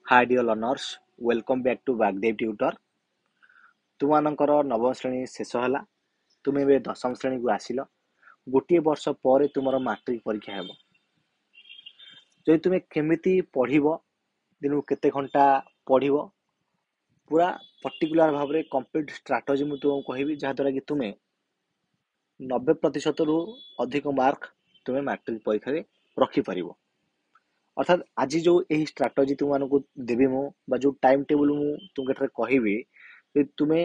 Hi dear learners, welcome back to Bagdev Tutor. ତୁମମାନଙ୍କର ନବମ ଶ୍ରେଣୀ ଶେଷ ହେଲା। ତୁମେ ଏବେ ଦଶମ ଶ୍ରେଣୀକୁ ଆସିଲ। ଗୋଟିଏ ବର୍ଷ ପରେ ତୁମର ମାଟ୍ରିକ ପରୀକ୍ଷା ହେବ। ଯଦି ତୁମେ କେମିତି ପଢ଼ିବ, ଦିନକୁ କେତେ ଘଣ୍ଟା ପଢ଼ିବ, ପୁରା ପର୍ଟିକୁଲାର ଭାବରେ କମ୍ପ୍ଲିଟ୍ ଷ୍ଟ୍ରାଟେଜି ମୁଁ ତୁମକୁ କହିବି, ଯାହାଦ୍ୱାରା କି ତୁମେ 90%ରୁ ଅଧିକ ମାର୍କ ତୁମେ ମାଟ୍ରିକ ପରୀକ୍ଷାରେ ରଖିପାରିବ। ଅର୍ଥାତ୍ ଆଜି ଯେଉଁ ଏହି ଷ୍ଟ୍ରାଟେଜି ତୁମମାନଙ୍କୁ ଦେବି ମୁଁ ବା ଯେଉଁ ଟାଇମ୍ ଟେବୁଲ୍ ମୁଁ ତୁମକୁ ଏଠାରେ କହିବି, ଯଦି ତୁମେ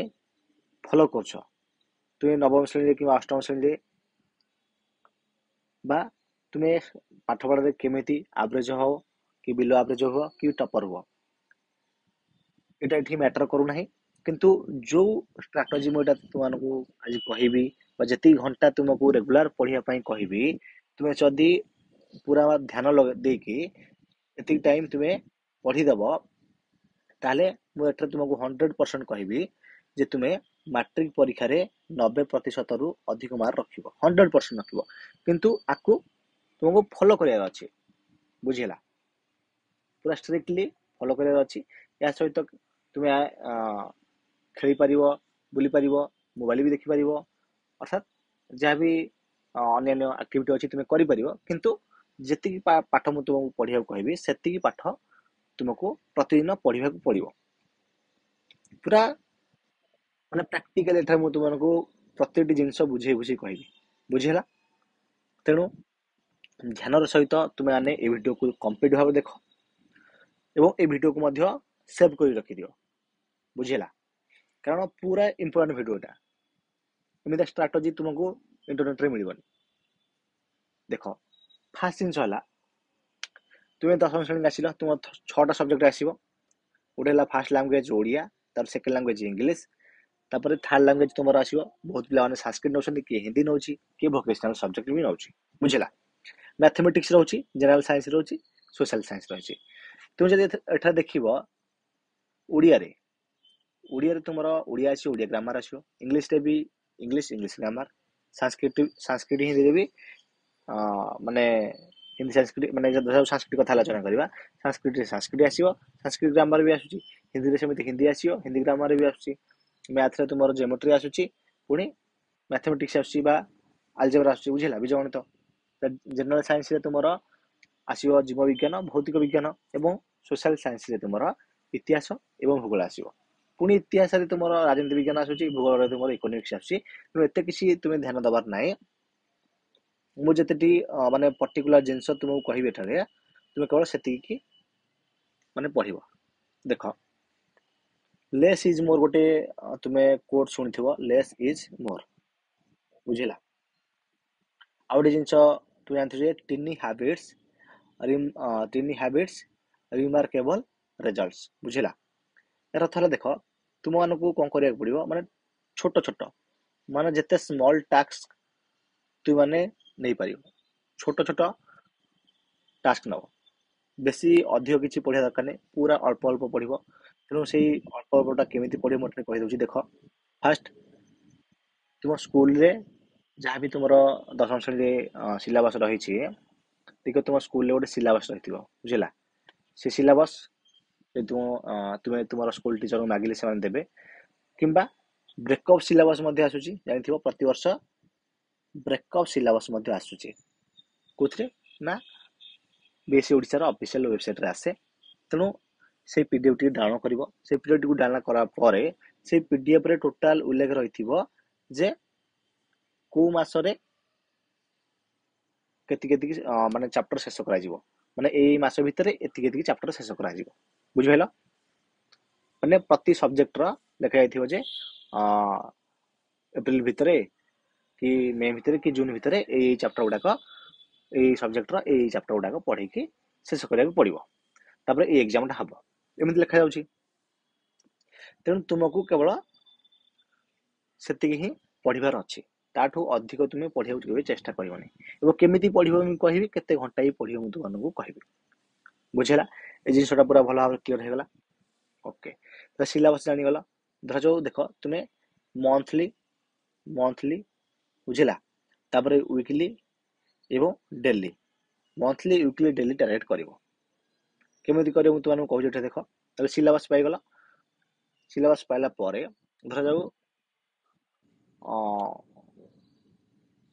ଫଲୋ କରୁଛ, ତୁମେ ନବମ ଶ୍ରେଣୀରେ କିମ୍ବା ଅଷ୍ଟମ ଶ୍ରେଣୀରେ ବା ତୁମେ ପାଠପଢ଼ାରେ କେମିତି ଆଭରେଜ ହବ କି ବିଲୋ ଆଭରେଜ ହୁଅ କି ଟପର ହୁଅ, ଏଇଟା ଏଠି ମ୍ୟାଟର କରୁନାହିଁ। କିନ୍ତୁ ଯେଉଁ ଷ୍ଟ୍ରାଟେଜି ମୁଁ ଏଇଟା ତୁମମାନଙ୍କୁ ଆଜି କହିବି ବା ଯେତିକି ଘଣ୍ଟା ତୁମକୁ ରେଗୁଲାର ପଢ଼ିବା ପାଇଁ କହିବି, ତୁମେ ଯଦି ପୁରା ଧ୍ୟାନ ଦେଇକି ଏତିକି ଟାଇମ୍ ତୁମେ ପଢ଼ିଦେବ, ତାହେଲେ ମୁଁ ଏଠାରେ ତୁମକୁ 100% କହିବି ଯେ ତୁମେ ମାଟ୍ରିକ ପରୀକ୍ଷାରେ 90%ରୁ ଅଧିକ ମାର୍କ ରଖିବ, 100% ରଖିବ। କିନ୍ତୁ ଆକୁ ତୁମକୁ ଫଲୋ କରିବାର ଅଛି, ବୁଝିଲା? ପୁରା ଷ୍ଟ୍ରିକ୍ଟଲି ଫଲୋ କରିବାର ଅଛି। ଏହା ସହିତ ତୁମେ ଖେଳିପାରିବ, ବୁଲିପାରିବ, ମୋବାଇଲ ବି ଦେଖିପାରିବ, ଅର୍ଥାତ୍ ଯାହା ବି ଅନ୍ୟାନ୍ୟ ଆକ୍ଟିଭିଟି ଅଛି ତୁମେ କରିପାରିବ। କିନ୍ତୁ ଯେତିକି ପାଠ ମୁଁ ତୁମକୁ ପଢ଼ିବାକୁ କହିବି, ସେତିକି ପାଠ ତୁମକୁ ପ୍ରତିଦିନ ପଢ଼ିବାକୁ ପଡ଼ିବ। ପୁରା ମାନେ ପ୍ରାକ୍ଟିକାଲି ଏଠାରେ ମୁଁ ତୁମମାନଙ୍କୁ ପ୍ରତ୍ୟେକଟି ଜିନିଷ ବୁଝେଇ କହିବି, ବୁଝିହେଲା? ତେଣୁ ଧ୍ୟାନର ସହିତ ତୁମେ ମାନେ ଏ ଭିଡ଼ିଓକୁ କମ୍ପ୍ଲିଟ୍ ଭାବେ ଦେଖ ଏବଂ ଏ ଭିଡ଼ିଓକୁ ମଧ୍ୟ ସେଭ୍ କରି ରଖିଦିଅ, ବୁଝିହେଲା? କାରଣ ପୁରା ଇମ୍ପୋର୍ଟାଣ୍ଟ ଭିଡ଼ିଓ ଏଟା। ଏମିତି ଷ୍ଟ୍ରାଟେଜି ତୁମକୁ ଇଣ୍ଟରନେଟ୍ରେ ମିଳିବନି। ଦେଖ, ଫାର୍ଷ୍ଟ ଜିନିଷ ହେଲା, ତୁମେ ଦଶମ ଶ୍ରେଣୀରେ ଆସିଲ, ତୁମର 6ଟା ସବଜେକ୍ଟ ଆସିବ। ଗୋଟେ ହେଲା ଫାର୍ଷ୍ଟ ଲାଙ୍ଗୁଏଜ ଓଡ଼ିଆ, ତାର ସେକେଣ୍ଡ ଲାଙ୍ଗୁଏଜ ଇଂଲିଶ, ତାପରେ ଥାର୍ଡ ଲାଙ୍ଗୁଏଜ ତୁମର ଆସିବ। ବହୁତ ପିଲାମାନେ ସାଂସ୍କ୍ରିଟ ନେଉଛନ୍ତି, କିଏ ହିନ୍ଦୀ ନେଉଛି, କିଏ ଭୋକେସନାଲ ସବଜେକ୍ଟ ବି ନେଉଛି, ବୁଝିଲା? ମ୍ୟାଥମେଟିକ୍ସ ରହୁଛି, ଜେନେରାଲ ସାଇନ୍ସ ରହୁଛି, ସୋସିଆଲ ସାଇନ୍ସ ରହିଛି। ତୁମେ ଯଦି ଏଠାରେ ଦେଖିବ, ଓଡ଼ିଆରେ ତୁମର ଓଡ଼ିଆ ଆସିବ, ଓଡ଼ିଆ ଗ୍ରାମାର ଆସିବ। ଇଂଲିଶରେ ବି ଇଂଲିଶ ଗ୍ରାମାର, ସାଂସ୍କ୍ରିଟ ହିନ୍ଦୀରେ ବି ମାନେ ହିନ୍ଦୀ ସାଂସ୍କ୍ରିଟ, ମାନେ ସାଂସ୍କ୍ରିଟ କଥା ଆଲୋଚନା କରିବା, ସାଂସ୍କ୍ରିଟରେ ସାଂସ୍କ୍ରିଟ ଆସିବ, ସାଂସ୍କ୍ରିଟ ଗ୍ରାମାର ବି ଆସୁଛି। ହିନ୍ଦୀରେ ସେମିତି ହିନ୍ଦୀ ଆସିବ, ହିନ୍ଦୀ ଗ୍ରାମାର ବି ଆସୁଛି। ମ୍ୟାଥରେ ତୁମର ଜିଓମେଟ୍ରି ଆସୁଛି, ପୁଣି ମ୍ୟାଥମେଟିକ୍ସ ଆସୁଛି ବା ଆଲଜେବ୍ରା ଆସୁଛି, ବୁଝିଲା? ବୀଜଗଣିତ। ଜେନେରାଲ ସାଇନ୍ସରେ ତୁମର ଆସିବ ଜୀବ ବିଜ୍ଞାନ, ଭୌତିକ ବିଜ୍ଞାନ, ଏବଂ ସୋସିଆଲ ସାଇନ୍ସରେ ତୁମର ଇତିହାସ ଏବଂ ଭୂଗୋଳ ଆସିବ। ପୁଣି ଇତିହାସରେ ତୁମର ରାଜନୀତି ବିଜ୍ଞାନ ଆସୁଛି, ଭୂଗୋଳରେ ତୁମର ଇକୋନୋମିକ୍ସ ଆସୁଛି। ତେଣୁ ଏତେ କିଛି ତୁମେ ଧ୍ୟାନ ଦେବାର ନାହିଁ। ମୁଁ ଯେତେଟି ମାନେ ପର୍ଟିକୁଲାର ଜିନିଷ ତୁମକୁ କହିବି ଏଠାରେ, ତୁମେ କେବଳ ସେତିକି ମାନେ ପଢ଼ିବ। ଦେଖ, ଲେସ୍ ଇଜ୍ ମୋର୍ ଗୋଟେ ତୁମେ କୋଟ୍ ଶୁଣିଥିବ, ଲେସ୍ ଇଜ୍ ମୋର୍, ବୁଝିଲା? ଆଉ ଗୋଟେ ଜିନିଷ ତୁମେ ଜାଣିଥିବ ଯେ ଟିନି ହ୍ୟାବିଟ୍ସ ରିମାର୍କେବଲ ରେଜଲ୍ଟସ୍, ବୁଝିଲା? ଏହାର ଅର୍ଥ ହେଲା, ଦେଖ, ତୁମମାନଙ୍କୁ କ'ଣ କରିବାକୁ ପଡ଼ିବ, ମାନେ ଛୋଟ ଛୋଟ, ମାନେ ଯେତେ ସ୍ମଲ୍ ଟାସ୍କ ତୁମମାନେ ନେଇପାରିବ, ଛୋଟ ଛୋଟ ଟାସ୍କ ନେବ। ବେଶୀ ଅଧିକ କିଛି ପଢ଼ିବା ଦରକାର ନାହିଁ, ପୁରା ଅଳ୍ପ ଅଳ୍ପ ପଢ଼ିବ। ତେଣୁ ସେଇ ଅଳ୍ପ ଅଳ୍ପଟା କେମିତି ପଢ଼ିବ ମୁଁ ଏଠାରେ କହିଦେଉଛି। ଦେଖ, ଫାର୍ଷ୍ଟ ତୁମ ସ୍କୁଲରେ ଯାହା ବି ତୁମର ଦଶମ ଶ୍ରେଣୀରେ ସିଲାବସ୍ ରହିଛି, ଦେଖ ତୁମ ସ୍କୁଲରେ ଗୋଟେ ସିଲାବସ୍ ରହିଥିବ, ବୁଝିଲା? ସେ ସିଲାବସ୍ ଯଦି ତୁମେ ତୁମର ସ୍କୁଲ ଟିଚରଙ୍କୁ ମାଗିଲେ ସେମାନେ ଦେବେ, କିମ୍ବା ବ୍ରେକଅପ୍ ସିଲାବସ୍ ମଧ୍ୟ ଆସୁଛି, ଜାଣିଥିବ? ପ୍ରତିବର୍ଷ ବ୍ରେକଅପ୍ ସିଲାବସ୍ ମଧ୍ୟ ଆସୁଛି। କେଉଁଥିରେ ନା ବିଏସ୍ସି ଓଡ଼ିଶାର ଅଫିସିଆଲ ୱେବସାଇଟ୍ରେ ଆସେ। ତେଣୁ ସେଇ ପିଡିଏଫ୍ଟି ଡାଉନଲୋଡ୍ କରିବ। ସେଇ ପିଡିଏଫ୍ଟିକୁ ଡାଉନଲୋଡ୍ କରା ପରେ ସେଇ ପିଡିଏଫ୍ରେ ଟୋଟାଲ ଉଲ୍ଲେଖ ରହିଥିବ ଯେ କେଉଁ ମାସରେ କେତିକି ମାନେ ଚାପ୍ଟର ଶେଷ କରାଯିବ, ମାନେ ଏଇ ମାସ ଭିତରେ ଏତିକି ଚାପ୍ଟର ଶେଷ କରାଯିବ, ବୁଝିପାରିଲ? ମାନେ ପ୍ରତି ସବଜେକ୍ଟର ଲେଖାଯାଇଥିବ ଯେ ଏପ୍ରିଲ ଭିତରେ କି ମେ ଭିତରେ କି ଜୁନ୍ ଭିତରେ ଏଇ ଚାପ୍ଟର ଗୁଡ଼ାକ, ଏଇ ସବଜେକ୍ଟର ଏଇ ଚାପ୍ଟର ଗୁଡ଼ାକ ପଢ଼ିକି ଶେଷ କରିବାକୁ ପଡ଼ିବ, ତାପରେ ଏଇ ଏକ୍ଜାମଟା ହେବ, ଏମିତି ଲେଖାଯାଉଛି। ତେଣୁ ତୁମକୁ କେବଳ ସେତିକି ହିଁ ପଢ଼ିବାର ଅଛି, ତାଠୁ ଅଧିକ ତୁମେ ପଢ଼ିବାକୁ କେବେ ଚେଷ୍ଟା କରିବନି। ଏବଂ କେମିତି ପଢ଼ିବ ମୁଁ କହିବି, କେତେ ଘଣ୍ଟା ହିଁ ପଢ଼ିବ ମୁଁ ତୁମମାନଙ୍କୁ କହିବି, ବୁଝିଲା? ଏ ଜିନିଷଟା ପୁରା ଭଲ ଭାବରେ କ୍ଲିୟର ହେଇଗଲା। ଓକେ, ତ ସିଲାବସ୍ ଜାଣିଗଲ। ଧରାଯାଉ, ଦେଖ, ତୁମେ ମନ୍ଥଲି, ବୁଝିଲା? ତାପରେ ୱିକଲି ଏବଂ daily, monthly, weekly, daily target କରିବ। केमी कर तुमको कहूँ देख ताले सिलेबस पाइगल सिलेबस पाइला धर जाऊ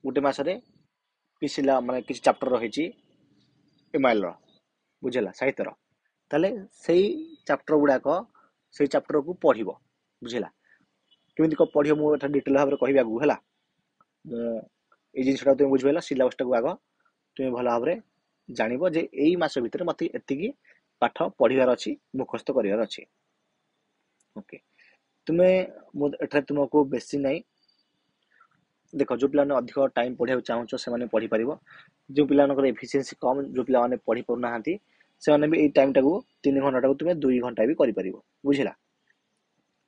गोटे मसरे कि माने किसी चैप्टर रही एमआईएल बुझेगा साहित्यर ताले सेई चैप्टर गुड़ाक से चैप्टर को पढ़ बुझेगा केमी पढ़ मुझे डिटेल भाव में कह आगू है ये जिनसा तुम बुझेगा सिलेबस टाक आग तुम भल भाव में जानव जे यही मस भितर मत एति पाठ पढ़ार अच्छी मुखस्त करार अच्छी ओके तुम्हें तुमको बेसी नहीं देख जो पिला अधिक टाइम पढ़ा चाहूँ से पढ़ी पार जो पिला एफिशिएंसी कम जो पिला पढ़ी पाना से भी टाइम टाक 3 घंटा तुम्हें 2 घंटा भी कर बुझला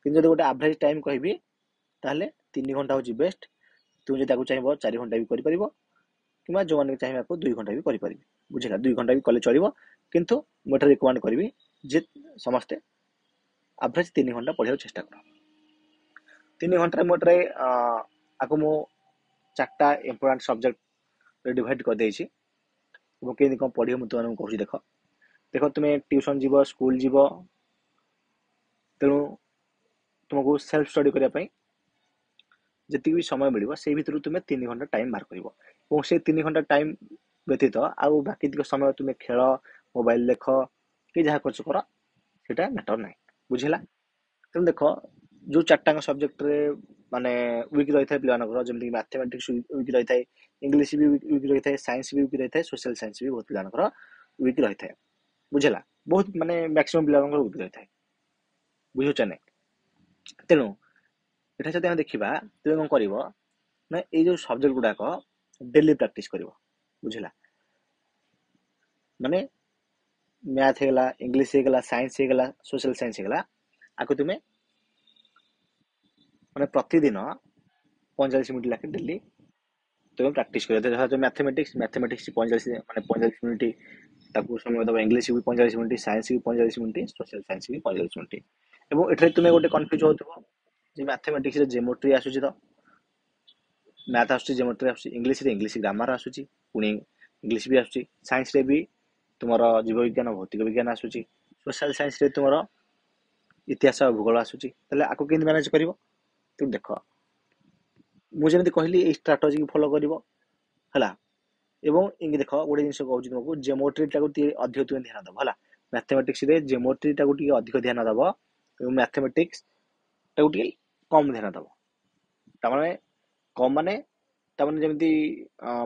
कि गोटे एवरेज टाइम कहबी ताहले 3 घंटा हूँ बेस्ट तुम जो चाहिए 4 घंटा भी कर कि जो मैंने चाहिए 2 घंटा भी कर बुझला 2 घंटा भी कले चलो किंतु मुझे रिकमेंड करी जे समस्ते एवरेज 3 घंटा पढ़ा चेष्टा कर 3 घंटा मोटे आपको मु 4टा इम्पोर्टाट सब्जेक्ट डिवाइड कर देछि केमती कौन पढ़ मुझे कहूँ देख देख तुम्हें ट्यूशन जीव स्कूल जीव तेणु तुमको सेल्फ स्टडी करने जी भी समय मिल से भर तुम्हें 3 घंटा टाइम बाहर कर से 3 घंटा टाइम व्यतीत आउ बाकी समय तुम्हें खेल मोबाइल देख कि जहाँ कर सेटा मैटर ना बुझेगा तेणु देख जो 4टा सब्जेक्ट माने वीक रही है पिलानकर जमी मैथमेटिक्स वीक रही है इंग्लीश भी वीक रही है साइंस भी वीक रही है सोशल साइंस भी बहुत पिलानकर वीक रही है बुझेगा बहुत माने मैक्सिमम पिलानकर वीक रही है बुझुचा नहीं तेणु एटा जब आम देखा तुम कौन कर ना ये सब्जेक्ट गुड़ाक डेली प्रैक्टिस कर बुझेगा माने मैथ होगा इंग्लीश होगा साइंस होगा सोशल साइंस होगा आपको तुम्हें माने प्रतिदिन 45 मिनट लाखे डेली तुम प्रैक्टिस कर मैथमेटिक्स 45 माने 45 मिनट ताकू समय दबा इंग्लीश भी 45 मिनट साइंस भी 45 मिनट सोशल साइंस भी 45 मिनट एवं एठरे तुम्हें गोटे कन्फ्यूज होथबो जे मैथमेटिक्स रे ज्योमेट्री आसुची तो मैथ आसुची ज्योमेट्री आसुची इंग्लीश ग्रामर आसुची पुणी इंग्लीश भी आसुची साइंस रे भी तुमरो जीव विज्ञान भौतिक विज्ञान आसुची सोशल साइंस रे तुमरो इतिहास भूगोल आसुची तले आको केन मैनेज करिवो तुम देख मुझे कहली ये स्ट्राटेजी को फॉलो करिवो हला एवं इंग देख गोटे जिन कहूँ तुमको ज्योमेट्री टाक अधिक तुम ध्यान दब है मैथमेटिक्स रे ज्योमेट्री टाक अधिक ध्यान दब मैथमेटिक्स टाक कम ध्यान दब तमाने कम माने तमाने जमती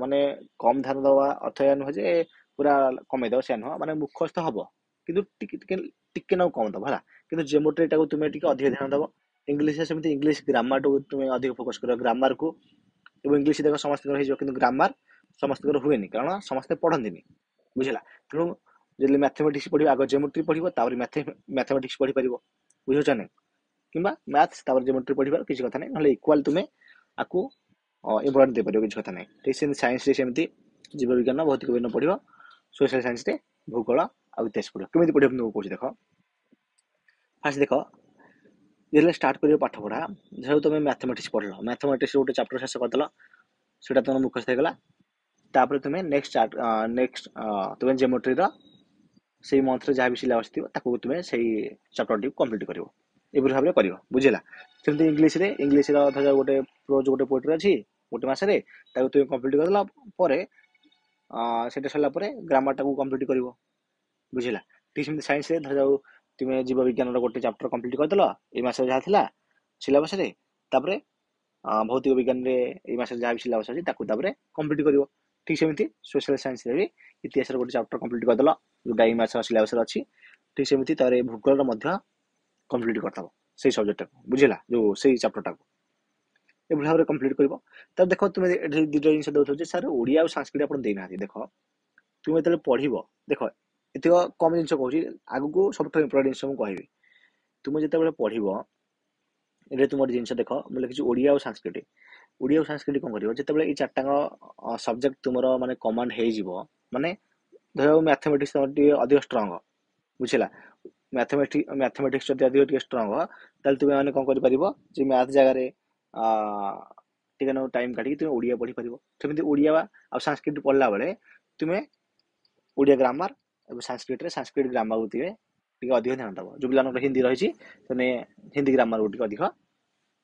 माने कम ध्यान दवा अर्थ या नुह जे पूरा कमे दब से नुह माने मुखस्त हम किंतु टिके ना कम दब है कि ज्योमेट्री टाक तुम्हें अधिक ध्यान दब इंग्लीश सेमती इंग्लीश ग्रामर टाक तुम्हें अधिक फोकस कर ग्रामर को इंग्लीश देख समस्त कि ग्रामर समस्त हुए कारण समस्ते पढ़ती बुझला तेणु जो मैथमेटिक्स पढ़ आग ज्योमेट्री पढ़ मैथमेटिक्स पढ़ी पार बुझे ना कि मैथ्स ज्योमेट्री पढ़ किसी कथा नहीं ना इक्वाल तुम्हें आपको इम्पोर्टाट दे पार किसी कथा नहीं ठीक से साइंस सेमती जीव विज्ञान भौतिक विज्ञान पढ़ सोशल साइंस भूगोल आ इतिहास पढ़ केमी पढ़ तुमको कौन देख फास्ट देख जो स्टार्ट कर पाठ पढ़ा जो तुम मैथमेटिक्स पढ़ल मैथमेटिक्स गोटे चैप्टर शेष करदेल से तुम मुखस्त होगा तापर तुम्हें नेक्स्ट तुम्हें ज्योमेट्री से मंथ जहाँ भी सिलेबस थी तुम्हें से चैप्टर टी कंप्लीट कर भाव में कर बुझेगा सेमती इंग्लीश गोटे प्रोज गोटे पोएट्री अच्छी गोटे मसरे तुम्हें कंप्लीट करदेला से सरला ग्रामर टाक कंप्लीट कर बुझेगा ठीक सेमती साइंस धर जाऊ तुम्हें जीव विज्ञान गोटे चैप्टर कंप्लीट करदेल ये मस जहाँ थी सिलेबस भौतिक विज्ञान मस जहाँ भी सिलेबस अच्छी कंप्लीट कर ठीक सेमती सोशल साइंस भी इतिहास गोटे चैप्टर कंप्लीट करदेल जोटा ये मस सिलेबस अच्छी ठीक सेमती भूगोल कंप्लीट करदब से सब्जेक्ट बुझेगा जो से चैप्टर टाक ये भाव में कंप्लीट कर तब देख तुम्हें दुटा जिन दे सर ओडिया और संस्कृत आप देना देख तुम जो पढ़ देख ये कम जिन कहूँ आग को सब इम्पोर्टेंट जिन मुझे तुम जो पढ़ ये तुम जिन देख मुझे लिखी ओडिया और संस्कृत कौन कर जो ये 4टा सब्जेक्ट तुम माने कमांड हो माने धर मैथमेटिक्स अधिक स्ट्रंग बुझेगा मैथमेटिक्स जब अधिक स्ट्रंग ताल तुम्हें मैंने कौन कर मैथ जगार टे टाइम काटिकी तुम ओडिया पढ़ी पार सेमती ओडिया आ संस्कृत पढ़ला बेले तुम्हें ओडिया ग्रामर ସାଂସ୍କ୍ରିଟରେ ସାଂସ୍କ୍ରିଟ ଗ୍ରାମାର ଟିକେ ଅଧିକ ଧ୍ୟାନ ଦେବ। ଯେଉଁ ପିଲାଙ୍କର ହିନ୍ଦୀ ରହିଛି ତୁମେ ହିନ୍ଦୀ ଗ୍ରାମାରକୁ ଟିକେ ଅଧିକ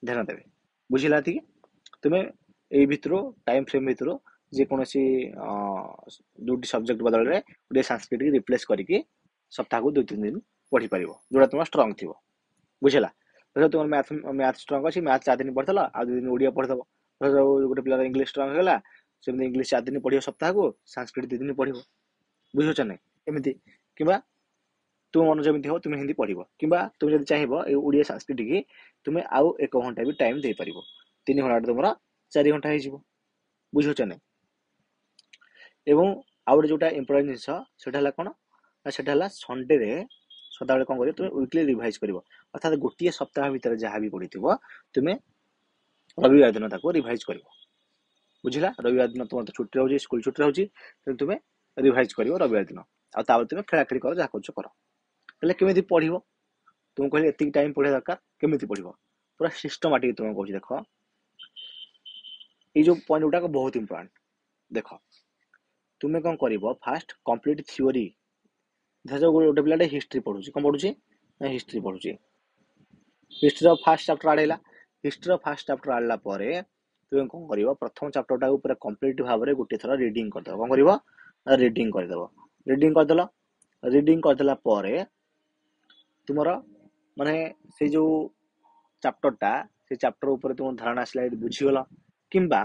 ଧ୍ୟାନ ଦେବେ। ବୁଝିଲା ଏତିକି? ତୁମେ ଏଇ ଭିତରୁ ଟାଇମ୍ ଫ୍ରେମ୍ ଭିତରୁ ଯେକୌଣସି ଦୁଇଟି ସବଜେକ୍ଟ ବଦଳରେ ଗୋଟିଏ ସାଂସ୍କ୍ରିଟକି ରିପ୍ଲେସ୍ କରିକି ସପ୍ତାହକୁ 2-3 ଦିନ ପଢ଼ିପାରିବ, ଯେଉଁଟା ତୁମର ଷ୍ଟ୍ରଙ୍ଗ ଥିବ। ବୁଝିଲା? ଧର ତୁମର ମ୍ୟାଥ ଷ୍ଟ୍ରଙ୍ଗ ଅଛି, ମ୍ୟାଥ 4 ଦିନ ପଢ଼ିଦେଲ, ଆଉ 2 ଦିନ ଓଡ଼ିଆ ପଢ଼ିଦେବ। ଧର ଗୋଟେ ପିଲାର ଇଂଲିଶ ଷ୍ଟ୍ରଙ୍ଗ ହେଇଗଲା, ସେମିତି ଇଂଲିଶ 4 ଦିନ ପଢ଼ିବ ସପ୍ତାହକୁ, ସାଂସ୍କ୍ରିଟ 2 ଦିନ ପଢ଼ିବ। ବୁଝିପାରୁଛ ନାହିଁ? ଏମିତି କିମ୍ବା ତୁମ ମନ ଯେମିତି ହବ ତୁମେ ହିନ୍ଦୀ ପଢ଼ିବ, କିମ୍ବା ତୁମେ ଯଦି ଚାହିଁବ ଏଇ ଓଡ଼ିଆ ସାଂସ୍କ୍ରିଟକି ତୁମେ ଆଉ 1 ଘଣ୍ଟା ବି ଟାଇମ୍ ଦେଇପାରିବ। 3 ଘଣ୍ଟାରେ ତୁମର 4 ଘଣ୍ଟା ହେଇଯିବ। ବୁଝିପାରୁଛ ନାହିଁ? ଏବଂ ଆଉ ଗୋଟେ ଯେଉଁଟା ଇମ୍ପୋର୍ଟାଣ୍ଟ ଜିନିଷ ସେଇଟା ହେଲା କ'ଣ ନା, ସେଇଟା ହେଲା ସଣ୍ଡେରେ ସଦାବେଳେ କ'ଣ କରିବ, ତୁମେ ୱିକଲି ରିଭାଇଜ୍ କରିବ। ଅର୍ଥାତ୍ ଗୋଟିଏ ସପ୍ତାହ ଭିତରେ ଯାହା ବି ପଢ଼ିଥିବ ତୁମେ ରବିବାର ଦିନ ତାକୁ ରିଭାଇଜ୍ କରିବ। ବୁଝିଲା? ରବିବାର ଦିନ ତୁମର ତ ଛୁଟି ରହୁଛି, ସ୍କୁଲ ଛୁଟି ରହୁଛି, ତେଣୁ ତୁମେ ରିଭାଇଜ୍ କରିବ ରବିବାର ଦିନ। ଆଉ ତାପରେ ତୁମେ ଖେଳାଖେଳି କର, ଯାହା କରୁଛ କର। ହେଲେ କେମିତି ପଢ଼ିବ? ତୁମକୁ କହିଲେ ଏତିକି ଟାଇମ୍ ପଢ଼ିବା ଦରକାର। କେମିତି ପଢ଼ିବ? ପୁରା ସିଷ୍ଟମାଟିକ୍ ତୁମକୁ କହୁଛି। ଦେଖ, ଏଇ ଯେଉଁ ପଏଣ୍ଟ ଗୁଡ଼ାକ ବହୁତ ଇମ୍ପୋର୍ଟାଣ୍ଟ। ଦେଖ, ତୁମେ କ'ଣ କରିବ, ଫାଷ୍ଟ କମ୍ପ୍ଲିଟ୍ ଥିଓରି। ଧର ଗୋଟେ ପିଲାଟେ ହିଷ୍ଟ୍ରି ପଢ଼ୁଛି, କ'ଣ ପଢ଼ୁଛି ନା ହିଷ୍ଟ୍ରି ପଢ଼ୁଛି। ହିଷ୍ଟ୍ରିର ଫାଷ୍ଟ ଚାପ୍ଟର ଆଡ଼ ହେଲା। ହିଷ୍ଟ୍ରିର ଫାଷ୍ଟ ଚାପ୍ଟର ଆଣିଲା ପରେ ତୁମେ କ'ଣ କରିବ, ପ୍ରଥମ ଚାପ୍ଟରଟାକୁ ପୁରା କମ୍ପ୍ଲିଟ୍ ଭାବରେ ଗୋଟିଏ ଥର ରିଡ଼ିଂ କରିଦେବ। କ'ଣ କରିବ ନା ରିଡ଼ିଂ କରିଦେବ। ରିଡ଼ିଂ କରିଦେଲ। ରିଡ଼ିଂ କରିଦେଲା ପରେ ତୁମର ମାନେ ସେଇ ଯେଉଁ ଚାପ୍ଟରଟା, ସେ ଚାପ୍ଟର ଉପରେ ତୁମ ଧାରଣା ଆସିଲା, ଯଦି ବୁଝିଗଲ, କିମ୍ବା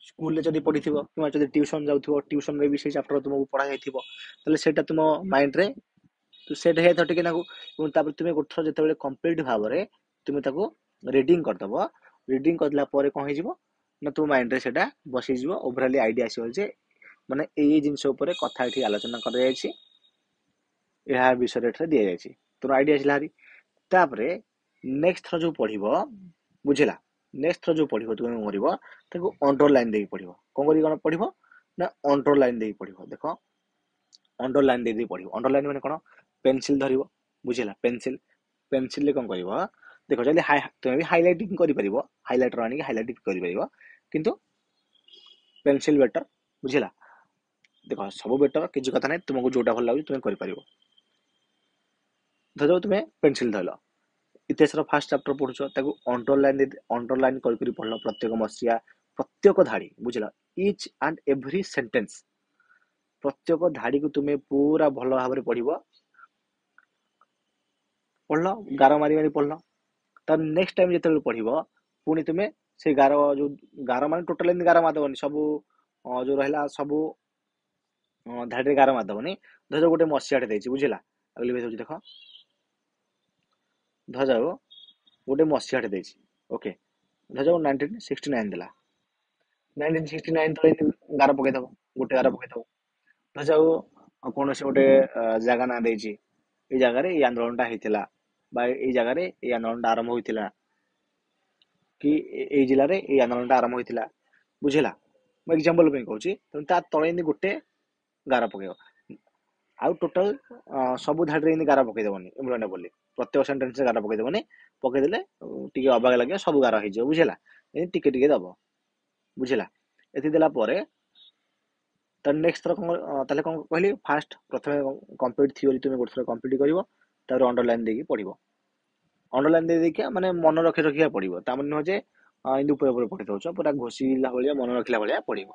ସ୍କୁଲରେ ଯଦି ପଢ଼ିଥିବ, କିମ୍ବା ଯଦି ଟ୍ୟୁସନ୍ ଯାଉଥିବ, ଟ୍ୟୁସନ୍ରେ ବି ସେଇ ଚାପ୍ଟର ତୁମକୁ ପଢ଼ା ଯାଇଥିବ, ତାହେଲେ ସେଇଟା ତୁମ ମାଇଣ୍ଡରେ ସେଟ୍ ହେଇଯାଇଥିବ ଟିକେ ନାକୁ। ଏବଂ ତାପରେ ତୁମେ ଗୋଟେ ଥର ଯେତେବେଳେ କମ୍ପ୍ଲିଟ୍ ଭାବରେ ତୁମେ ତାକୁ ରିଡ଼ିଂ କରିଦେବ, ରିଡ଼ିଂ କରିଦେଲା ପରେ କ'ଣ ହେଇଯିବ ନା, ତୁମ ମାଇଣ୍ଡରେ ସେଇଟା ବସିଯିବ। ଓଭରାଲି ଆଇଡ଼ିଆ ଆସିବ ଯେ ମାନେ ଏଇ ଜିନିଷ ଉପରେ କଥା ଏଠି ଆଲୋଚନା କରାଯାଇଛି, ଏହା ବିଷୟରେ ଏଠାରେ ଦିଆଯାଇଛି। ତୁମ ଆଇଡ଼ିଆ ଆସିଲା ହାରି। ତାପରେ ନେକ୍ସଟ ଥର ଯେଉଁ ପଢ଼ିବ, ବୁଝିଲା, ନେକ୍ସଟ ଥର ଯେଉଁ ପଢ଼ିବ ତୁମେ କ'ଣ କରିବ, ତାକୁ ଅଣ୍ଡରଲାଇନ୍ ଦେଇକି ପଢ଼ିବ। କ'ଣ କରିକି କ'ଣ ପଢ଼ିବ ନା, ଅଣ୍ଡରଲାଇନ୍ ଦେଇକି ପଢ଼ିବ। ଦେଖ, ଅଣ୍ଡରଲାଇନ୍ ଦେଇକି ପଢ଼ିବ। ଅଣ୍ଡରଲାଇନ୍ ମାନେ କ'ଣ, ପେନସିଲ୍ ଧରିବ। ବୁଝିଲା? ପେନସିଲ୍ରେ କ'ଣ କରିବ, ଦେଖ, ଯଦି ତୁମେ ବି ହାଇଲାଇଟିଂ କରିପାରିବ, ହାଇଲାଇଟର ଆଣିକି ହାଇଲାଇଟିଂ କରିପାରିବ, କିନ୍ତୁ ପେନସିଲ୍ ବେଟର। ବୁଝିଲା? ଦେଖ, ସବୁ ବେଟର, କିଛି କଥା ନାହିଁ, ତୁମକୁ ଯେଉଁଟା ଭଲ ଲାଗୁଛି ତୁମେ କରିପାରିବ। ଧର ତୁମେ ପେନସିଲ୍ ଧରିଲ, ଇତିହାସର ଫାଷ୍ଟ ଚାପ୍ଟର ପଢ଼ୁଛ, ତାକୁ ଅଣ୍ଡରଲାଇନ୍ କରିକି ପଢ଼ିଲ, ପ୍ରତ୍ୟେକ ମସିହା, ପ୍ରତ୍ୟେକ ଧାଡ଼ି। ବୁଝିଲ? ଇଚ୍ ଆଣ୍ଡ ଏଭ୍ରି ସେଣ୍ଟେନ୍ସ, ପ୍ରତ୍ୟେକ ଧାଡ଼ିକୁ ତୁମେ ପୁରା ଭଲ ଭାବରେ ପଢ଼ିବ। ପଢ଼ିଲ, ଗାର ମାରି ମାରି ପଢ଼ିଲ। ତାର ନେକ୍ସଟ ଟାଇମ୍ ଯେତେବେଳେ ପଢ଼ିବ, ପୁଣି ତୁମେ ସେଇ ଯେଉଁ ଗାର ମାନେ ଟୋଟାଲ ଏମିତି ଗାର ମାରିଦେବନି, ସବୁ ଯେଉଁ ରହିଲା ସବୁ ଧାଡ଼ିରେ ଗାର ମାରିଦେବନି। ଧର ଗୋଟେ ମସିହାଟେ ଦେଇଛି, ବୁଝିଲା? ହେଉଛି, ଦେଖ, ଧରାଯାଉ ଗୋଟେ ମସିହାଟେ ଦେଇଛି। ଓକେ, ଧରାଯାଉ 1969 ଦେଲା। 1969 ତଳେ ଗାର ପକାଇଦେବ, ଗୋଟେ ଗାର ପକାଇଦେବ। ଧରାଯାଉ କୌଣସି ଗୋଟେ ଜାଗା ନାଁ ଦେଇଛି, ଏଇ ଜାଗାରେ ଏଇ ଆନ୍ଦୋଳନଟା ହେଇଥିଲା, ବା ଏଇ ଜାଗାରେ ଏଇ ଆନ୍ଦୋଳନଟା ଆରମ୍ଭ ହୋଇଥିଲା, କି ଏଇ ଜିଲ୍ଲାରେ ଏଇ ଆନ୍ଦୋଳନଟା ଆରମ୍ଭ ହୋଇଥିଲା। ବୁଝିଲା? ମୁଁ ଏକ୍ଜାମ୍ପଲ ପାଇଁ କହୁଛି। ତେଣୁ ତା ତଳେ ଏମିତି ଗୋଟେ ଗାର ପକାଇବ। ଆଉ ଟୋଟାଲ ସବୁ ଧାଡ଼ିରେ ଏମିତି ଗାର ପକାଇଦେବନି, ଇମ୍ପୋର୍ଟାଣ୍ଟ ବୋଲି ପ୍ରତ୍ୟେକ ସେଣ୍ଟେନ୍ସରେ ଗାର ପକାଇଦେବନି। ପକାଇଦେଲେ ଟିକେ ଅବାଗିଆ ଲାଗିବ, ସବୁ ଗାର ହେଇଯିବ। ବୁଝିଲା? ଏମିତି ଟିକେ ଟିକେ ଦେବ। ବୁଝିଲା? ଏତିକି ଦେଲା ପରେ ତାର ନେକ୍ସଟ ଥର ତାହେଲେ କ'ଣ କହିଲି, ଫାଷ୍ଟ ପ୍ରଥମେ କମ୍ପ୍ଲିଟ୍ ଥିଓରି ତୁମେ ଗୋଟେ ଥର କମ୍ପ୍ଲିଟ୍ କରିବ, ତାପରେ ଅଣ୍ଡରଲାଇନ୍ ଦେଇକି ପଢ଼ିବ। ଅଣ୍ଡରଲାଇନ୍ ଦେଇକି ମାନେ ମନେ ରଖିବାକୁ ପଡ଼ିବ। ତାମାନେ ନୁହଁ ଯେ ଏମିତି ଉପରେ ଉପରେ ପଢ଼ି ଦେଉଛ, ପୁରା ଘୋଷିଲା ଭଳିଆ, ମନେ ରଖିଲା ଭଳିଆ ପଢ଼ିବ।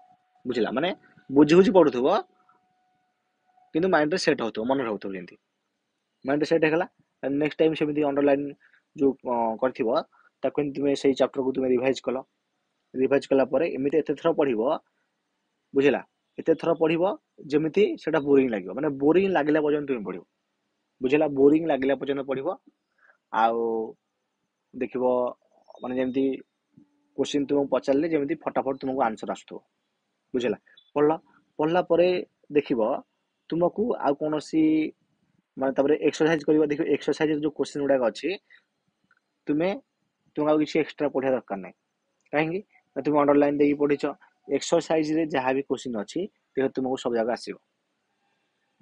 ବୁଝିଲା? ମାନେ ବୁଝି ବୁଝି ପଢ଼ୁଥିବ, କିନ୍ତୁ ମାଇଣ୍ଡରେ ସେଟ୍ ହେଉଥିବ, ମନେ ରହୁଥିବ। ଯେମିତି ମାଇଣ୍ଡରେ ସେଟ୍ ହେଇଗଲା, ନେକ୍ସଟ ଟାଇମ୍ ସେମିତି ଅଣ୍ଡରଲାଇନ୍ ଯେଉଁ କରିଥିବ, ତାକୁ ଏମିତି ତୁମେ ସେଇ ଚାପ୍ଟରକୁ ତୁମେ ରିଭାଇଜ୍ କଲ। ରିଭାଇଜ୍ କଲା ପରେ ଏମିତି ଏତେ ଥର ପଢ଼ିବ, ବୁଝିଲା? ଏତେ ଥର ପଢ଼ିବ ଯେମିତି ସେଟା ବୋରିଂ ଲାଗିବ। ମାନେ ବୋରିଂ ଲାଗିଲା ପର୍ଯ୍ୟନ୍ତ ତୁମେ ପଢ଼ିବ। ବୁଝିଲା? ବୋରିଂ ଲାଗିଲା ପର୍ଯ୍ୟନ୍ତ ପଢ଼ିବ। ଆଉ ଦେଖିବ ମାନେ ଯେମିତି କୋଶ୍ଚିନ୍ ତୁମକୁ ପଚାରିଲେ ଯେମିତି ଫଟାଫଟ ତୁମକୁ ଆନ୍ସର ଆସୁଥିବ। ବୁଝିଲା? ପଢ଼ିଲା ପରେ ଦେଖିବ ତୁମକୁ ଆଉ କୌଣସି ମାନେ ତାପରେ ଏକ୍ସରସାଇଜ କରିବ। ଦେଖିବ ଏକ୍ସରସାଇଜରେ ଯେଉଁ କୋଶ୍ଚିନ୍ ଗୁଡ଼ାକ ଅଛି, ତୁମକୁ ଆଉ କିଛି ଏକ୍ସଟ୍ରା ପଢ଼ିବା ଦରକାର ନାହିଁ। କାହିଁକି ନା ତୁମେ ଅଣ୍ଡରଲାଇନ୍ ଦେଇକି ପଢ଼ିଛ। ଏକ୍ସରସାଇଜରେ ଯାହା ବି କୋଶ୍ଚିନ୍ ଅଛି, ତୁମକୁ ସବୁ ଜାଗା ଆସିବ।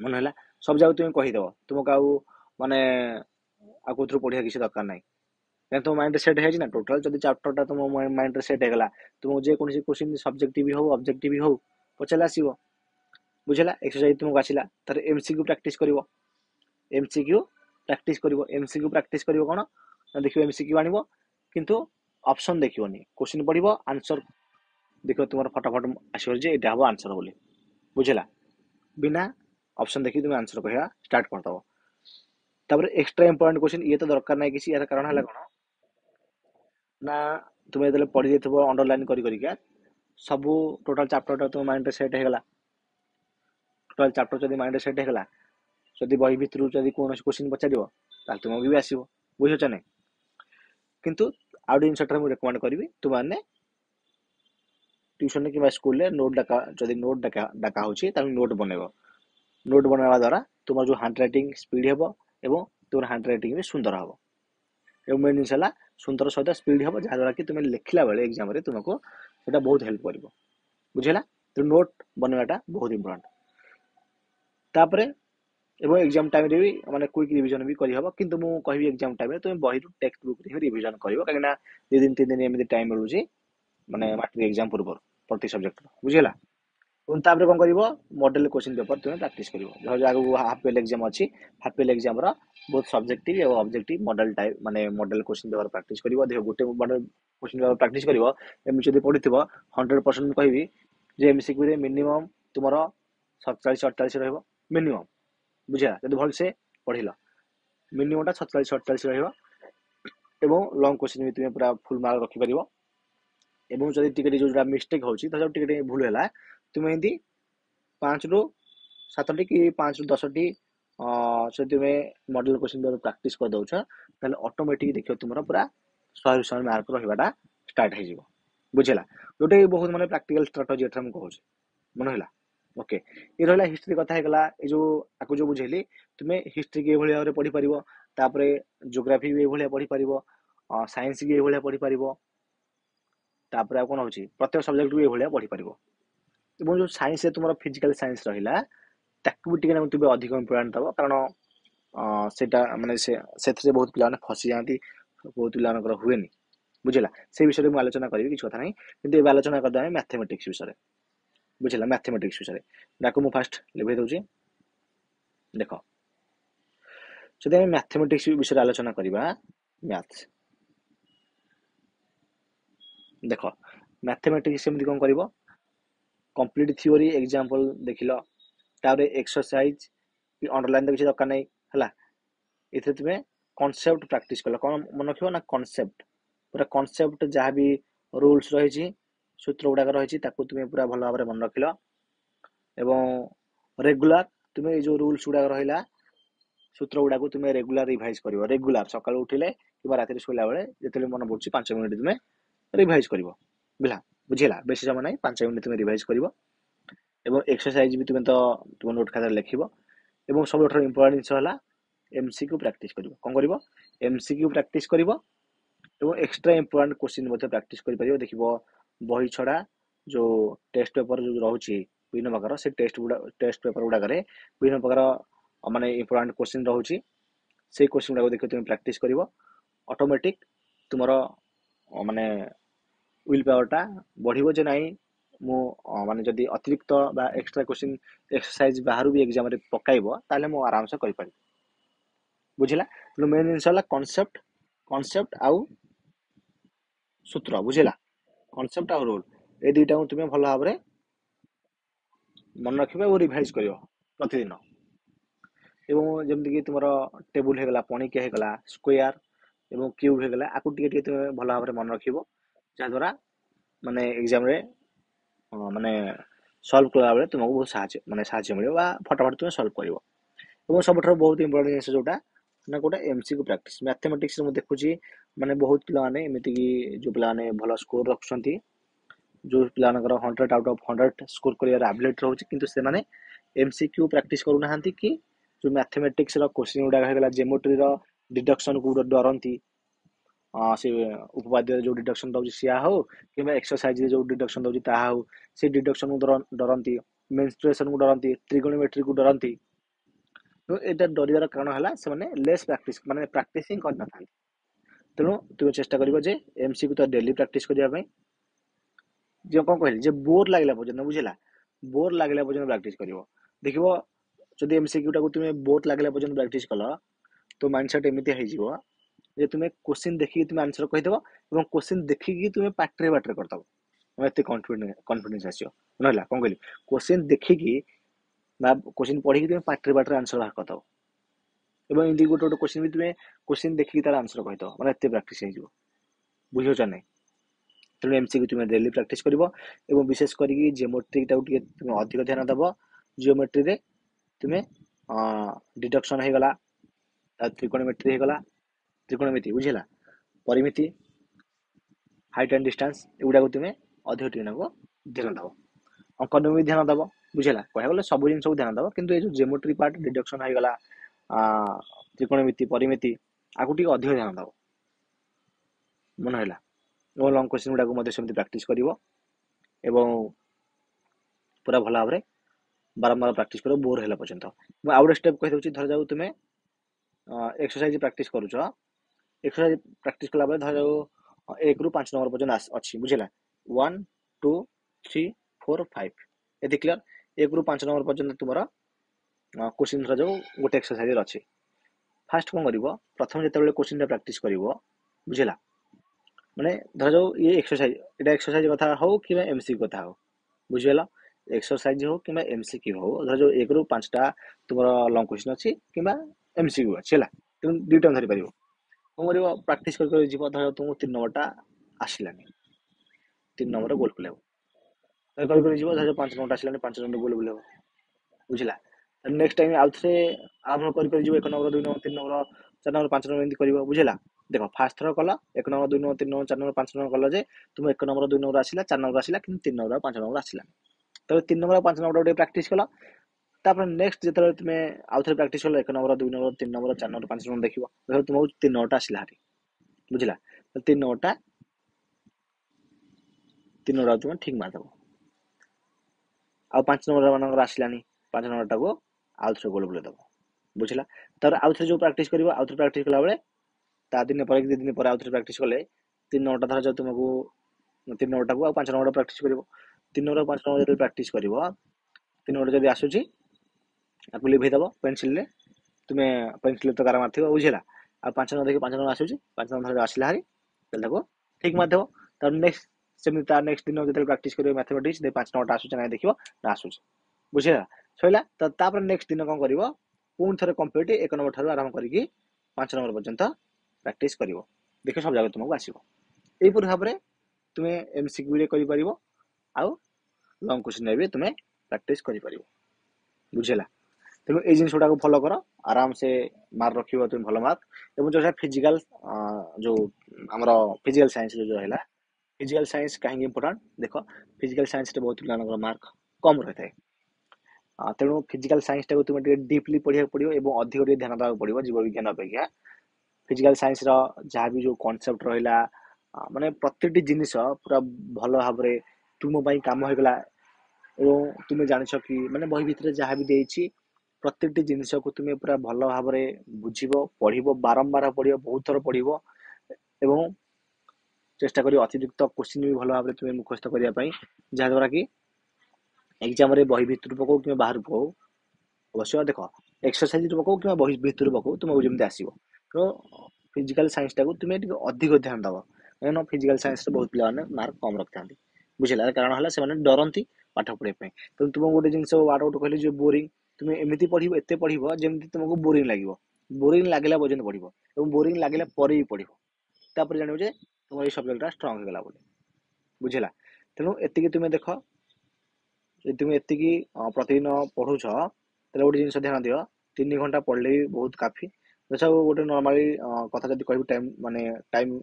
ମନେ ହେଲା? ସବୁ ଜାଗା ତୁମେ କହିଦେବ। ତୁମକୁ ଆଉ ମାନେ ଆଉ କୋଉଥିରୁ ପଢ଼ିବା କିଛି ଦରକାର ନାହିଁ। କାହିଁକି ତୁମ ମାଇଣ୍ଡରେ ସେଟ୍ ହେଇଛି ନା। ଟୋଟାଲ ଯଦି ଚାପ୍ଟରଟା ତୁମ ମାଇଣ୍ଡରେ ସେଟ୍ ହେଇଗଲା, ତୁମକୁ ଯେକୌଣସି କୋଶ୍ଚିନ୍ ସବଜେକ୍ଟିଭ ହଉ ଅବଜେକ୍ଟିଭ ହଉ ପଚାରିଲେ ଆସିବ। ବୁଝିଲା ଏକ୍ସରସାଇଜ ତୁମକୁ ଆସିଲା ତାର ଏମସିକ୍ୟୁ ପ୍ରାକ୍ଟିସ କରିବ ଏମସିକ୍ୟୁ ପ୍ରାକ୍ଟିସ କରିବ କଣ ନା ଦେଖିବ ଏମସିକ୍ୟୁ ଆଣିବ କିନ୍ତୁ ଅପସନ ଦେଖିବନି क्वेश्चन पढ़िबो आंसर देखो तुम फटाफट आसो जे एटा हबो आंसर बोली बुझिला बिना ऑप्शन देखि तुम आंसर कहया स्टार्ट करदबो तापर एक्स्ट्रा इंपोर्टेंट क्वेश्चन ये तो दरकार नाही किसी यार कारण हला कोन ना तुम जब पढ़ी देथबो अंडरलाइन करी करी क्या सब टोटल चैप्टर तुम माइंड सेट हेगला टोटल चैप्टर जदी माइंड सेट हेगला जदी बही भितरु जदी कोनोस क्वेश्चन पचारिबो ताल तुम भी आसीबो बुझछ नै किंतु आउट इनसर्टर मु रेकमेंड करबी तुम माने ट्यूशन कि स्कूल नोट डाका जदि नोट डाका होची ताल नोट बनेबो नोट बनावा द्वारा तुम जो हैंड राइटिंग स्पीड हेबो एवं तुम हैंड राइटिंग भी सुंदर हेबो एवं मेन जिनसला सुंदर सहित स्पीड हेबो जहा द्वारा कि तुम लिखला बेले एग्जाम रे तुमको सेटा बहुत हेल्प करिवो बुझिला तो नोट बनवाटा बहुत इंपोर्टेंट तापरे एवं एग्जाम टाइम रे भी माने क्विक रिवीजन भी करि हबो किंतु मु कहबी एग्जाम टाइम रे तुम बही टेक्स्ट बुक रे रिवीजन करिवो काकना 2 दिन 3 दिन एमि टाइम मिलुची माने मैट्रिक एग्जाम पूर्व प्रति सब्जेक्ट बुझिला तापर कौन कर मॉडल क्वेश्चन पेपर तुम प्रैक्टिस कर आगे हाफ पेल एग्जाम अच्छी हाफ पेल एग्जाम बहुत सब्जेक्टिव और ऑब्जेक्टिव मॉडल टाइप माने मॉडल क्वेश्चन पेपर प्रैक्टिस कर गोटे मॉडल क्वेश्चन पेपर प्रैक्टिस कर एमि जब पढ़ी 100% कहबी जे एमसीक्यू रे मिनिमम तुम 47-48 रहिबो मिनिमम बुझा जब भलसे पढ़िल मिनिमम 47-48 रहिबो एवं लॉन्ग क्वेश्चन भी तुम पूरा फुल मार्क रखि परिबो एवं जदि टिके जो मिस्टेक होची त टिके भूल हैला तुम हिंदी 5 रु 7 कि 5 रु 10 से तुम्हें मॉडल क्वेश्चन पेपर प्रैक्टिस कर दउछ ताले ऑटोमेटिक देखियो तुमरा पूरा 100 मार्क रहिबाटा स्टार्ट हे जिवो बुझिला जोटे बहुत माने प्रैक्टिकल स्ट्रेटजी एठा हम कहूछ मन हैला ओके ये रहला हिस्ट्री कथा हे गला ए जो आकु जो बुझेली तुम्हें हिस्ट्री के भलिया रे पढ़ी परिबो तापरे ज्योग्राफी भी भलिया पढ़ी परिबो साइंस भी भलिया पढ़ी परिबो तापरे कोन होची प्रत्येक सब्जेक्ट भी भलिया पढ़ी परिबो एवं जो साइंस है तुम फिजिकल साइंस रहा ताकू भी टिके तुम अधिक इम्पोर्टेंट दब कारण सेटा माने से बहुत पिला फसी जाती बहुत पिला हुए बुझला से विषय में आलोचना करी किसी कथा नहीं किंतु आलोचना करदे मैथमेटिक्स विषय बुझला मैथमेटिक्स विषय डाकू मु फास्ट लिखि दउची देखो जदि हम मैथमेटिक्स विषय आलोचना करबा मैथ्स देखो मैथमेटिक्स सेमति कोन करबो कंप्लीट थ्योरी एग्जांपल देखिलो तारे एक्सरसाइज अंडरलाइन तो किसी दरकार नहीं है इथे तुम्हें कॉन्सेप्ट प्रैक्टिस कल कौन मन रखियो ना कॉन्सेप्ट पूरा कॉन्सेप्ट जहाँ भी रूल्स रही सूत्र गुड़ाक रही तुम्हें पूरा भल भाव मन रखिल एवं रेगुलर तुम्हें जो रूल्स गुड़ाक रहा सूत्र गुड़ाक तुम्हें रेगुलर रिवाइज कर रेगुलर सकाल उठिले कि राति शोला बेले जिते मन पड़े 5 मिनट तुम्हें रिवाइज कर बुझला बुझेगा बेसी समय ना 5 मिनट तुम्हें रिवाइज कर एवं एक्सरसाइज भी तुम नोट खातार लिखिबो एवं सब इम्पोर्टेंट जिनस है एमसीक्यू प्रैक्टिस करिवो कोन करिवो एमसीक्यू प्रैक्टिस करिवो एवं एक्स्ट्रा इम्पोर्टेंट क्वेश्चन मध्ये प्रैक्टिस करि परिवो देखिबो बही छडा जो टेस्ट पेपर जो रहउची विभिन्न प्रकार से टेस्ट पेपर गुडा करे विभिन्न प्रकार माने इम्पोर्टेंट क्वेश्चन रहउची से क्वेश्चन गुडा देखि तुम प्रैक्टिस करिवो ऑटोमेटिक तुमरो माने विल पावरटा बढ़िबो जे नाही मु माने जदि अतिरिक्त बा एक्स्ट्रा क्वेश्चन एक्सरसाइज बाहर भी एग्जाम रे पकाइबो ताले मु आराम से करि पारि बुझिला तो मेन जिनस कॉन्सेप्ट आउ सूत्र बुझिला कॉन्सेप्ट आउ रूल ए दुईटा तुम्हें भल भाव मन रखिबा और रिवाइज करियो प्रतिदिन एवं जमति कि तुमरो टेबल हेगला पणिकिया हेगला स्क्वायर एवं क्यूब हेगला आकु टिके तुम्हें भल भाव मन रखिबो जा द्वारा माने एग्जाम रे माने सॉल्व कला बेले तुमको बहुत साहाय्य मिले फटाफट तुम सॉल्व करिवो एवं सबठार बहुत इंपोर्टेंट जिनिस जोटा ना गोटे एमसीक्यू प्रैक्टिस मैथमेटिक्स मु देखुची माने बहुत पिला माने एमिति कि जो पिला माने भलो स्कोर रखछंती जो पिला नकर 100 आउट ऑफ 100 स्कोर करियर एबिलिटी रहउची किंतु से माने एमसीक्यू प्रैक्टिस करू नाहंती कि जो मैथमेटिक्स रो क्वेश्चन उडा हेगला ज्योमेट्री रो डिडक्शन को डरंती से उपपाद्य जो डिडक्शन दउची सिया हो कि एक्सरसाइज जो डिडक्शन दउची ता हो से डिडक्शन को डरंती मेंस्ट्रुएशन को डरंती ट्रिगोनोमेट्री को डरंती तो एटा डरियार कारण है से माने लेस प्रैक्टिस माने प्रैक्टिसिंग करना था तेणु तुम चेष्टा करिवो जे एमसीक्यू तो डेली प्रैक्टिस करिया पई जे कोन कहली जे बोर लागला पर्यंत बुझिला बोर लागला पर्यंत प्रैक्टिस करिवो देखिबो जदि एमसीक्यू टाको तुमे बोथ लागले पर्यंत प्रैक्टिस कल तो माइंडसेट एमिति हेजिवो जे तुमे क्वेश्चन देखि तुमे आंसर कहि देबो एवं क्वेश्चन देखि कि तुमे पाटरे बाटरे करतबो एते कॉन्फिडेंस आसियो नहला कोन कहली क्वेश्चन देखि कि ना क्वेश्चन पढ़ी कि तुमे पाटरे बाटरे आंसर बाहर करतबो एवं इन्दी गोटे गोटे क्वेश्चन भी तुमे क्वेश्चन देखि तार आंसर कहि दो माने एते प्रैक्टिस हेजिवो बुझियो छ नै तेणु एमसीक्यू तुम डेली प्रैक्टिस कर विशेष कर जियोमेट्री टाक तुम अधिक ध्यान दब जियोमेट्री रे तुम्हें डिडक्शन हो गला त्रिकोणमिति हो गला त्रिकोणमिति बुझेगा परिमिति हाइट एंड डिस्टेंस एगुड़ा को तुम्हें अधिक ध्यान दब अंकन भी ध्यान दब बुझेगा कह गले सब जिन ध्यान दब कि जो जियोमेट्री पार्ट डिडक्शन हो गला त्रिकोणमिति परिमिति आगु टी अधिक ध्यान दब मन है और लंग क्वेश्चन गुड़ा सेमती प्रैक्टिस करिवो एवं पूरा भल भाव बारंबार प्रैक्टिस करो बोर है पर्यंत आउ गोटे स्टेप कही दूसरी धर जाऊ तुम्हें एक्सरसाइज प्रैक्टिस करुच एक्सरसाइज प्रैक्टिस कला धर जाऊ 1 ରୁ 5 नंबर पर्यंत अच्छी बुझेगा 1 2 3 4 5 ये क्लियर 1 ରୁ 5 नंबर पर्यंत तुम क्वेश्चन धर जाऊ गोटे एक्सरसाइज अच्छी फास्ट कौन कर प्रथम जो क्वेश्चन प्रैक्टिस कर बुझेगा माने धर जाऊ ये एक्सरसाइज कथा हो कि एमसीक्यू कथा हो बुझीगल एक्सरसाइज हो कि एमसीक्यू हो धर जो 1 ରୁ 5 टा तुम लंग क्वेश्चन अच्छी कि एमसीक्यू अच्छी है तुम दुईटा धरी पार कौन कर प्राक्ट कर धर तुमको 3 नंबर टा आसलानी 3 नंबर गोल बुलेब धर 5 नंबर आसलानी 5 नंबर गोल बुलेब बुझला नेक्स्ट टाइम आउ थे आरंभ कर 1 number 2 number 3 number 4 number 5 number एमती कर बुझला देख फास्ट थर कल 1 number 2 number 3 number 4 number 5 number कल जे तुम 1 नंबर 2 नंबर आसला 4 नंबर आसला कि 3 नंबर 5 नंबर आसला तो 3 नंबर 5 नंबर गोटे प्राक्ट कल नेक्स्ट जो तुम आउ थे प्राक्ट कल 1 number 2 number 3 number 4 number 5 number देखो तुमको 3 नंबर आसला हारी बुझला 3 नंबर 3 नंबर तुम ठीक मारदेव आ 5 नंबर मान आसलानी 5 नंबर टाक आउ थे गोल बुलेदब बुझला तर आउ थे जो प्राक्ट कर आउ थे प्राक्ट कला बेले ता दिन पर 2 दिन पर आउ थे प्राक्ट कले 3 नंबर धर जाओ तुमको 3 नंबर टाक 5 नंबर प्राक्ट कर 3 नंबर 5 नंबर जो प्राक्ट कर 3 नंबर जब आसूची आपको लिभेदब पेनसिल तुम्हें पेनसिल तो गार मार बुझेगा आ 5 नंबर देखिए 5 नंबर आसूची 5 नंबर आसला हारी ठीक मारदेव तर नेक्स्ट सेमती तार नेक्स्ट दिन जो प्राक्ट कर मैथमेटिक्स 5 नंबर आसूचे ना देखिए ना आसूचे बुझेगा सैला तो नेक्स्ट दिन कौन कर पुणी थे कंप्लीट 1 नंबर ठार आरंभ करके 5 नंबर पर्यंत प्रैक्टिस कर देख सब जगह तुमको आसो यहीपर भाव में तुम्हें एमसीक्यू कर आउ लंग क्वेश्चन भी तुम्हें प्रैक्टिस कर बुझेगा तेणु ये जिन गुड़ा फॉलो कर आराम से मार्क रख तुम भल मार्क और जो फिजिकल जो आमर फिजिकल साइंस जो है फिजिकल साइंस कहीं इंपोर्टाट देख फिजिकल साइंस बहुत पिला मार्क कम रही है तेणु फिजिकल साइंस टाक तुम डीपली पढ़ा पड़ो और अधिक ध्यान देवा पड़ो जीव विज्ञान अपेक्षा फिजिकल साइंस जहाँ भी जो कॉन्सेप्ट रहा माने प्रत्येक जिनिस पूरा भल भाव में तुम काम होगा और तुम्हें जानिछ कि माने बही भितर जहाँ भी देती प्रत्येक जिनिस को तुम्हें पूरा भल भाव में बुझ पढ़ बारंबार पढ़ बहुत थर पढ़ एवं चेष्टा कर अतिरिक्त क्वेश्चन भी भल भाव में तुम्हें मुखस्त करने जहाद्वारा कि एग्जाम बही भितर पकाऊ कि बाहर पकाऊ अवश्य देख एक्सरसाइज पकाऊ कि बही भितर पकाऊ तुमको जमी आसो तो फिजिकल साइंस टाक तुम्हें अधिक ध्यान दब कहीं फिजिकल साइंस बहुत पिला मार्क कम रखता बुझेगा कारण है से डरती पाठ पढ़ाई तो तुम गोटे जिन वार्ड आउट कहली जो बोरिंग तुम्हें एमती पढ़ एत पढ़ जमी तुमको बोरिंग लगे बोरिंग लगला पर्यटन पढ़ और बोरिंग लगला भी पढ़ जान तुम ये सब्जेक्टा स्ट्रंग होगा बुझेगा तेणु एति तुम्हें देख तुम एति प्रतिदिन पढ़ुच तो गोटे जिन ध्यान दियो 3 घंटा पढ़ले भी बहुत काफी देखा गोटे नॉर्मली कथा जब कह टाइम माने टाइम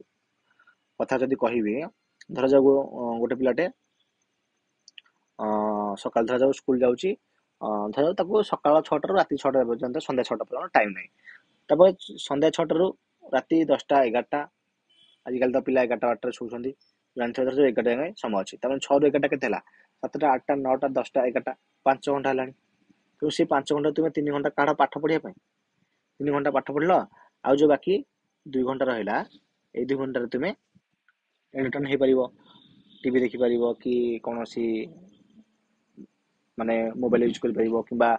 कथा जब कह धर जाऊ गोटे पिलाटे सका धर जाऊ स्कूल जाऊँगी धर जाऊ सका 6 राति 6 पर्यटन सन्ध्या 6 पर्यटन टाइम नहीं सन्ध्या 6 राति 10टा 11टा आजिकल तो पिला 11टा 12टा शोचती जानते 11टा जाए समय अच्छी 6 ରୁ 11टा के 7टा 8टा 9टा 10टा 11टा 5 घंटा है तो सी 5 घंटा तुम्हें 3 घंटा काढ़ पाठ पढ़ाई 3 घंटा पाठ पढ़ल आउ जो बाकी 2 घंटा रहा ये 2 घंटा तुम्हें एंटरटेन हो पार टीवी देखिपार कि कौन सी माने मोबाइल यूज कर परिबो किबा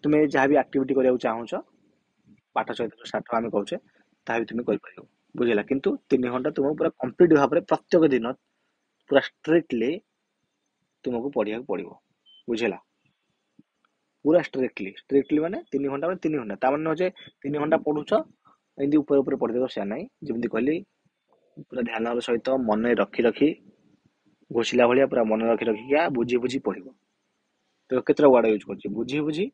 तुमे जहाँ भी एक्टिविटी करिया चाहूछ पाठ सहित जो साठ आम कहूचे ताहा भी तुम कर बुझेगा किंतु 3 घंटा तुमको पूरा कंप्लीट भाव में प्रत्येक दिन पूरा स्ट्रिक्टली तुमको पढ़िया पड़ो बुझेगा पूरा स्ट्रिक्टली माने 3 घंटा में 3 घंटा तामान हो 3 घंटा पढ़ुछ एमती ऊपर ऊपर पढ़देव से ना जमी कहली पूरा ध्यान सहित मन रखी रखी घोषिला भाया पूरा मन रखी रखिका बुझी बुझी पढ़ तो केतटा वर्ड यूज कर बुझी बुझी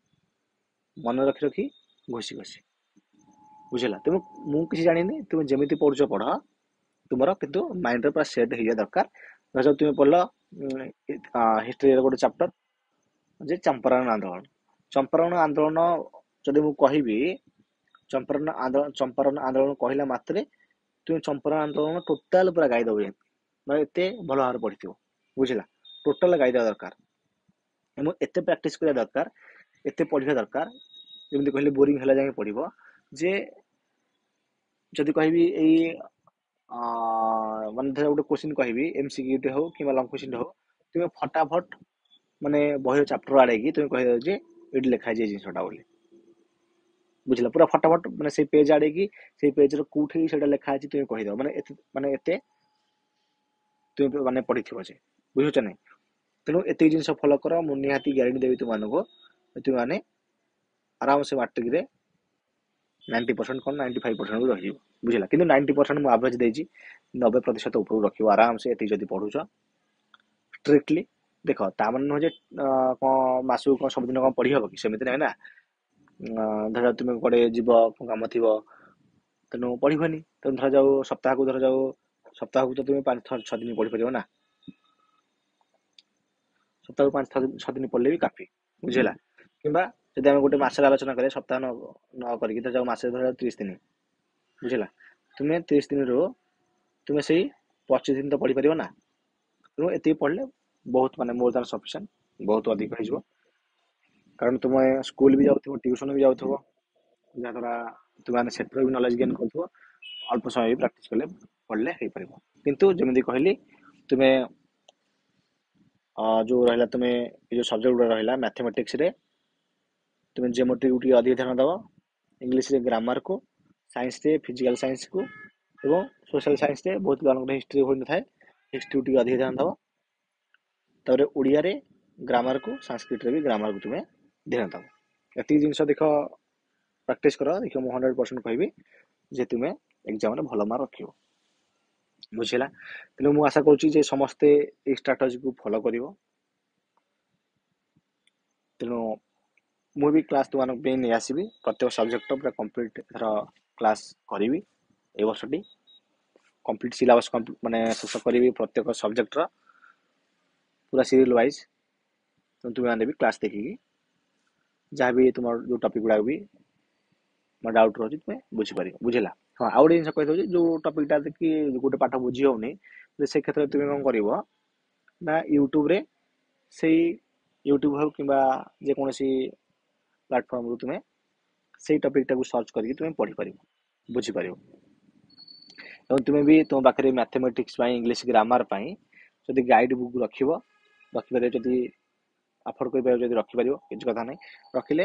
मन रखी रखी घोषी घोषी बुझेगा तुम मुझे जानी तुम जमी पढ़ुच पढ़ तुम कितु माइंड पूरा सेट हो दरकार जब तुम पढ़ल हिस्ट्री गोटे चैप्टर जे चंपारण आंदोलन जदि मु कहबी चंपारण आंदोलन कहला मात्रे तुम चंपारण आंदोलन टोटाल पूरा गाई दब मैं एत भल भाव पढ़ी बुझला टोटाल गाई देवा दरकार एत प्रैक्टिस करा दरकार एत पढ़ा दरकार जमी कहले बोरिंग है जाए पढ़ जे जदि कहबी यही माने गोटे क्वेश्चन कहबी एमसीक्यू हो कि लंग क्वेश्चन हो तुम फटाफट माने बही चैप्टर आड़े की तुम कह दे ये लिखा है जिनसा बोली बुझला पूरा फटाफट माने से पेज आड़े की से पेज रो कोठी सेटा लिखा है तुम कह दो माने एते तुम माने पढ़ी थी जे बुझुछ नै तेणु एत जिन फॉलो कर मु निहाती गारंटी देवी तुमको तुम माने आराम से मैट्रिक रे 90% कौन 95% भी रही बुझला कि 90% मुझे एवरेज देजी 90% ऊपर रख आराम से ये जब पढ़ुच स्ट्रिक्टली देख तामान नुह कौन मसू कौन सबुदिन कौन पढ़ी हम कि सेमती ना ना धर तुम कड़े जीव कम थी तेणु पढ़नी तेणु धर जाऊ सप्ताह को तो तुम 5-6 दिन पढ़ी पार ना सप्ताह को 5-6 दिन पढ़ले भी काफी बुझेगा किंबा जब आम गोटे मसर आलोचना करें सप्ताह न करके जाओ मसे धर 30 दिन बुझेगा तुम्हें 30 दिन रो तुम्हें से 25 दिन तो पढ़ी पार ना तेणु ये पढ़ले बहुत माने मोर देन सफिशिएंट बहुत अधिक हो कारण तुम स्कूल भी जाऊ ट्यूशन भी जाऊ जहाँद्वारा तुम्हें सेटर भी नॉलेज गेन कर अल्प समय भी प्रैक्टिस कले पढ़ले हो पार किंतु जमी कहली तुम्हें जो रहा तुम्हें जो सब्जेक्ट गुड़ा रहा मैथमेटिक्स रे तुम्हें ज्योमेट्री को अधिक ध्यान दब इंग्लीश रे ग्रामर को साइंस रे फिजिकल साइंस को एवं सोशल साइंस रे बहुत पिला हिस्ट्री हो था हिस्ट्री को अधिक ध्यान दब तापर ओडिया रे ग्रामर को संस्कृत रे भी ग्रामर को तुम्हें ध्यान दब ये जिन देख प्रैक्टिस कर देख मुझे 100% कहबी जे तुम्हें एग्जाम में भल मार्क रख बुझेगा तेणु मुझे आशा करुच्ची समस्ते ये स्ट्राटेजी को फॉलो कर तेणु मु भी क्लास तुम नहीं आसबि प्रत्येक सब्जेक्ट पूरा कंप्लीट थर क्लास करी ए वर्षटी कंप्लीट सिलेबस माने शेष करी प्रत्येक सब्जेक्ट पूरा सीरियल वाइज तुम्हें भी क्लास देखिकी जहाँ भी तुम जो टपिक गुड़ा भी डाउट रही तुम्हें बुझीपार बुझेगा हाँ आउ गए जिन कही जो टपिकटा कि गोटे पाठ बुझी होनी से क्षेत्र में तुम्हें कौन कर ना यूट्यूब रे से यूट्यूब हो कि जेकोसी प्लेटफॉर्म रू तुम्हें से टपिकटा को सर्च करके तुम्हें पढ़ी पार बुझीपार तुम्हें भी तुम पाखे मैथमेटिक्स इंग्लिश ग्रामर जदि गाइड बुक रखिपार जदि अफोर्ड कर रखिपार किसी कथा ना रखिले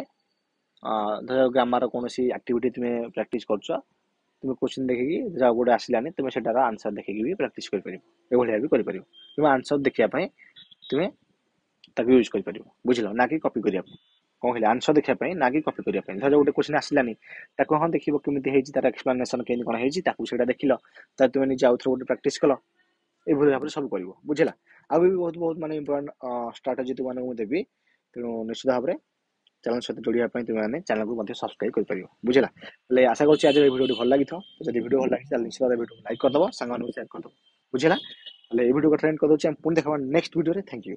धर ग्रामर कौन एक्टिविटी तुम्हें प्रैक्टिस कर तुम्हें क्वेश्चन देखिकी जहाँ गोटे आसलानी तुम्हें सेटार आंसर देखिकी भी प्रैक्टिस कर भी कर आंसर देखापी तुम्हें यूज कर बुझल ना कि कॉपी करने कौन कहले आंसर देखापी ना कि कॉपी करने धर गोटे क्वेश्चन आसलानी हाँ देख केमी तार एक्सप्लेनेसन के कौन है देख लो तुम्हें निजे आउ थे गोटे प्रैक्टिस कल ये भाव में सब कर बुझेगा आ भी बहुत बहुत माने इंपोर्टेंट स्ट्राटेजी तुमको देवी तेणु निश्चित भाव में चैनल सहित जोड़िया तुम्हें चैनल को सब्सक्राइब कर बुझेगा आशा करुच्ची आज वीडियो भल लगी जब वीडियो भल लगी निश्चित वीडियो लाइक करदे सांग शेयर करदे बुझेगा वीडियो को ट्रेंड कर पुणी देखा नेक्स्ट वीडियो थैंक यू।